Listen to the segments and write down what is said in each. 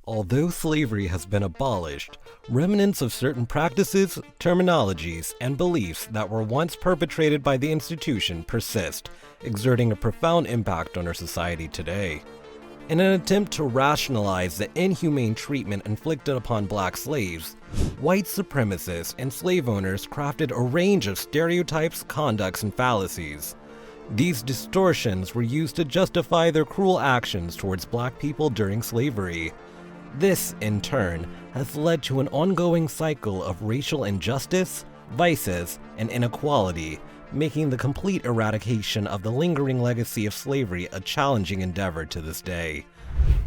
Although slavery has been abolished, remnants of certain practices, terminologies, and beliefs that were once perpetrated by the institution persist, exerting a profound impact on our society today. In an attempt to rationalize the inhumane treatment inflicted upon black slaves, white supremacists and slave owners crafted a range of stereotypes, conducts, and fallacies. These distortions were used to justify their cruel actions towards black people during slavery. This, in turn, has led to an ongoing cycle of racial injustice, vices, and inequality, making the complete eradication of the lingering legacy of slavery a challenging endeavor to this day.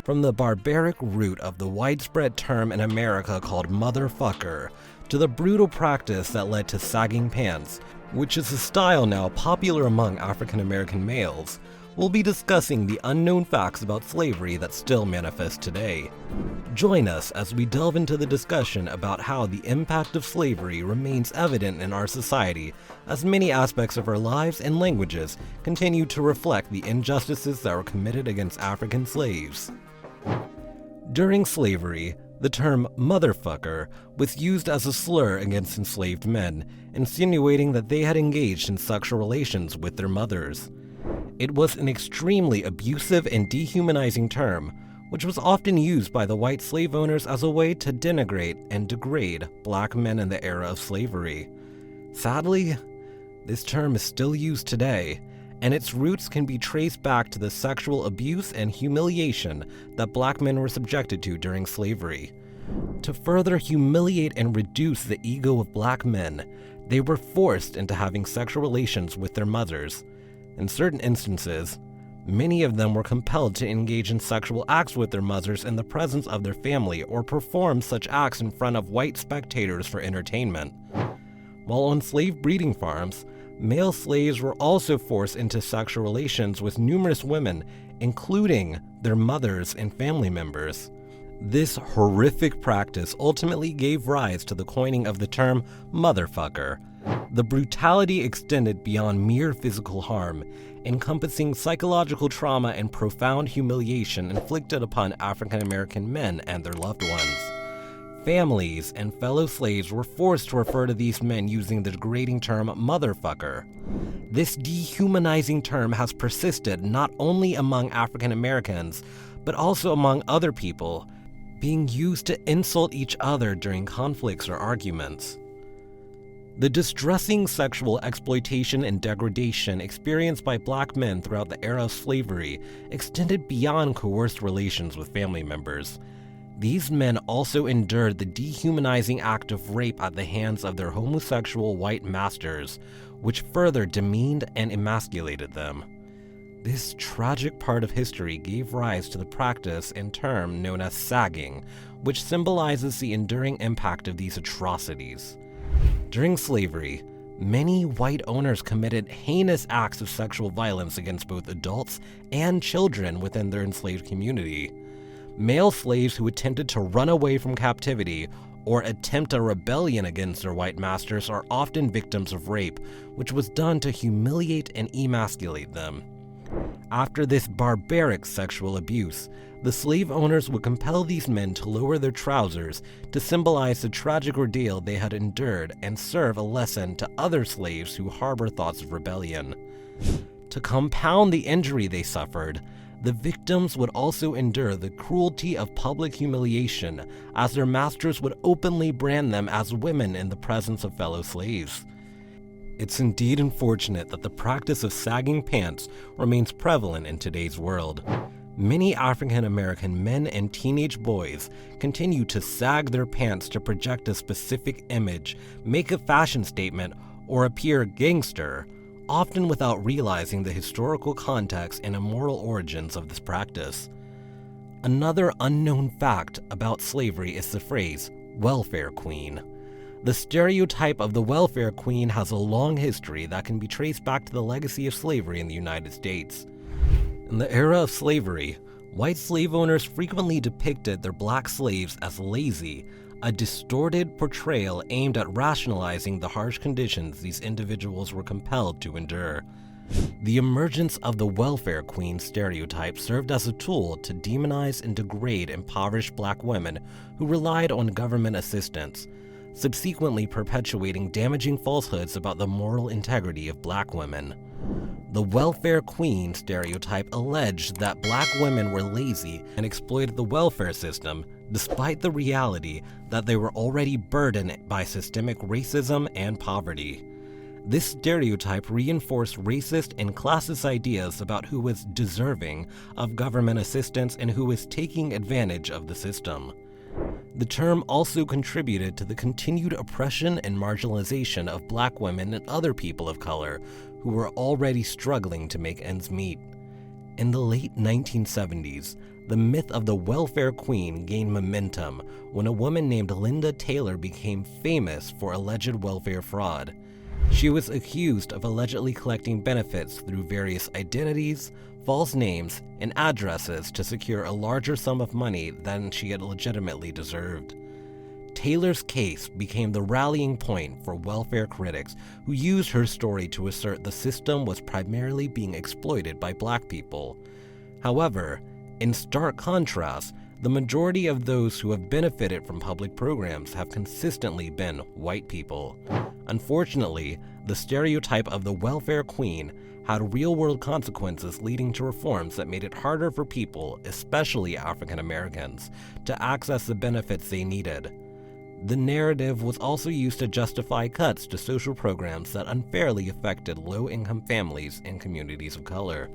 From the barbaric root of the widespread term in America called motherfucker, to the brutal practice that led to sagging pants, which is a style now popular among African American males, we'll be discussing the unknown facts about slavery that still manifest today. Join us as we delve into the discussion about how the impact of slavery remains evident in our society, as many aspects of our lives and languages continue to reflect the injustices that were committed against African slaves. During slavery, the term motherfucker was used as a slur against enslaved men, insinuating that they had engaged in sexual relations with their mothers. It was an extremely abusive and dehumanizing term, which was often used by the white slave owners as a way to denigrate and degrade black men in the era of slavery. Sadly, this term is still used today, and its roots can be traced back to the sexual abuse and humiliation that black men were subjected to during slavery. To further humiliate and reduce the ego of black men, they were forced into having sexual relations with their mothers. In certain instances, many of them were compelled to engage in sexual acts with their mothers in the presence of their family or perform such acts in front of white spectators for entertainment. While on slave breeding farms, male slaves were also forced into sexual relations with numerous women, including their mothers and family members. This horrific practice ultimately gave rise to the coining of the term motherfucker. The brutality extended beyond mere physical harm, encompassing psychological trauma and profound humiliation inflicted upon African American men and their loved ones. Families and fellow slaves were forced to refer to these men using the degrading term motherfucker. This dehumanizing term has persisted not only among African Americans, but also among other people, being used to insult each other during conflicts or arguments. The distressing sexual exploitation and degradation experienced by black men throughout the era of slavery extended beyond coerced relations with family members. These men also endured the dehumanizing act of rape at the hands of their homosexual white masters, which further demeaned and emasculated them. This tragic part of history gave rise to the practice and term known as sagging, which symbolizes the enduring impact of these atrocities. During slavery, many white owners committed heinous acts of sexual violence against both adults and children within their enslaved community. Male slaves who attempted to run away from captivity or attempt a rebellion against their white masters are often victims of rape, which was done to humiliate and emasculate them. After this barbaric sexual abuse, the slave owners would compel these men to lower their trousers to symbolize the tragic ordeal they had endured and serve a lesson to other slaves who harbor thoughts of rebellion. To compound the injury they suffered, the victims would also endure the cruelty of public humiliation, as their masters would openly brand them as women in the presence of fellow slaves. It's indeed unfortunate that the practice of sagging pants remains prevalent in today's world. Many African American men and teenage boys continue to sag their pants to project a specific image, make a fashion statement, or appear gangster, often without realizing the historical context and immoral origins of this practice. Another unknown fact about slavery is the phrase, welfare queen. The stereotype of the welfare queen has a long history that can be traced back to the legacy of slavery in the United States. In the era of slavery, white slave owners frequently depicted their black slaves as lazy, a distorted portrayal aimed at rationalizing the harsh conditions these individuals were compelled to endure. The emergence of the welfare queen stereotype served as a tool to demonize and degrade impoverished black women who relied on government assistance, subsequently perpetuating damaging falsehoods about the moral integrity of black women. The welfare queen stereotype alleged that black women were lazy and exploited the welfare system, despite the reality that they were already burdened by systemic racism and poverty. This stereotype reinforced racist and classist ideas about who was deserving of government assistance and who was taking advantage of the system. The term also contributed to the continued oppression and marginalization of black women and other people of color who were already struggling to make ends meet. In the late 1970s, the myth of the welfare queen gained momentum when a woman named Linda Taylor became famous for alleged welfare fraud. She was accused of allegedly collecting benefits through various identities, false names, and addresses to secure a larger sum of money than she had legitimately deserved. Taylor's case became the rallying point for welfare critics who used her story to assert the system was primarily being exploited by black people. However, in stark contrast, the majority of those who have benefited from public programs have consistently been white people. Unfortunately, the stereotype of the welfare queen had real-world consequences, leading to reforms that made it harder for people, especially African Americans, to access the benefits they needed. The narrative was also used to justify cuts to social programs that unfairly affected low-income families and communities of color.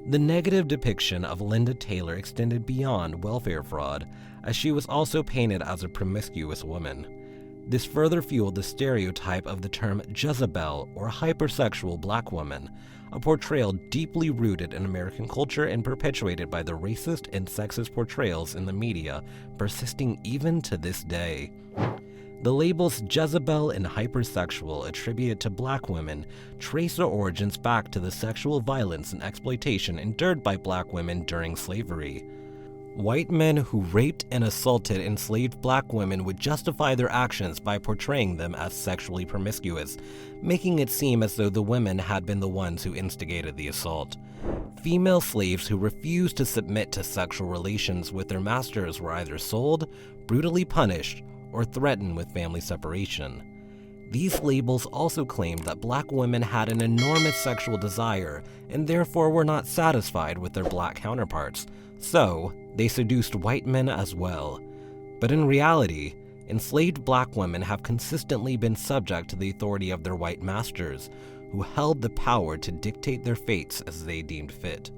The negative depiction of Linda Taylor extended beyond welfare fraud, as she was also painted as a promiscuous woman. This further fueled the stereotype of the term Jezebel, or hypersexual black woman, a portrayal deeply rooted in American culture and perpetuated by the racist and sexist portrayals in the media, persisting even to this day. The labels Jezebel and hypersexual attributed to black women trace their origins back to the sexual violence and exploitation endured by black women during slavery. White men who raped and assaulted enslaved black women would justify their actions by portraying them as sexually promiscuous, making it seem as though the women had been the ones who instigated the assault. Female slaves who refused to submit to sexual relations with their masters were either sold, brutally punished, or threatened with family separation. These labels also claimed that black women had an enormous sexual desire and therefore were not satisfied with their black counterparts, so they seduced white men as well. But in reality, enslaved black women have consistently been subject to the authority of their white masters, who held the power to dictate their fates as they deemed fit.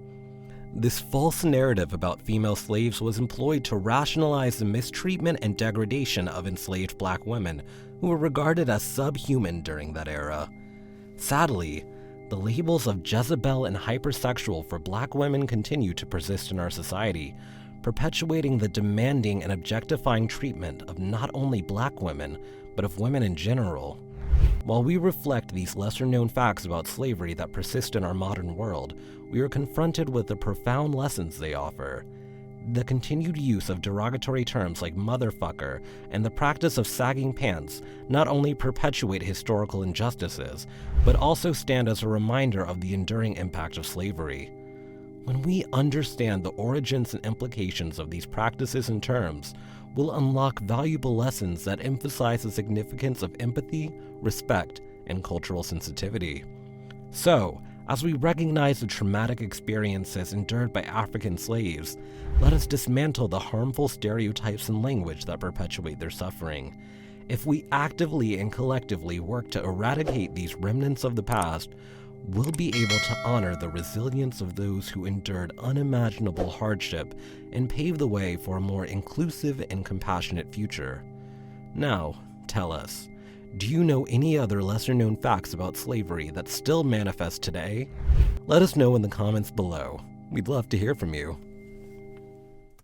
This false narrative about female slaves was employed to rationalize the mistreatment and degradation of enslaved black women, who were regarded as subhuman during that era. Sadly, the labels of Jezebel and hypersexual for black women continue to persist in our society, perpetuating the demanding and objectifying treatment of not only black women, but of women in general. While we reflect these lesser-known facts about slavery that persist in our modern world, we are confronted with the profound lessons they offer. The continued use of derogatory terms like motherfucker and the practice of sagging pants not only perpetuate historical injustices, but also stand as a reminder of the enduring impact of slavery. When we understand the origins and implications of these practices and terms, we'll unlock valuable lessons that emphasize the significance of empathy, respect, and cultural sensitivity. So, as we recognize the traumatic experiences endured by African slaves, let us dismantle the harmful stereotypes and language that perpetuate their suffering. If we actively and collectively work to eradicate these remnants of the past, we'll be able to honor the resilience of those who endured unimaginable hardship and pave the way for a more inclusive and compassionate future. Now, tell us, do you know any other lesser-known facts about slavery that still manifest today? Let us know in the comments below. We'd love to hear from you.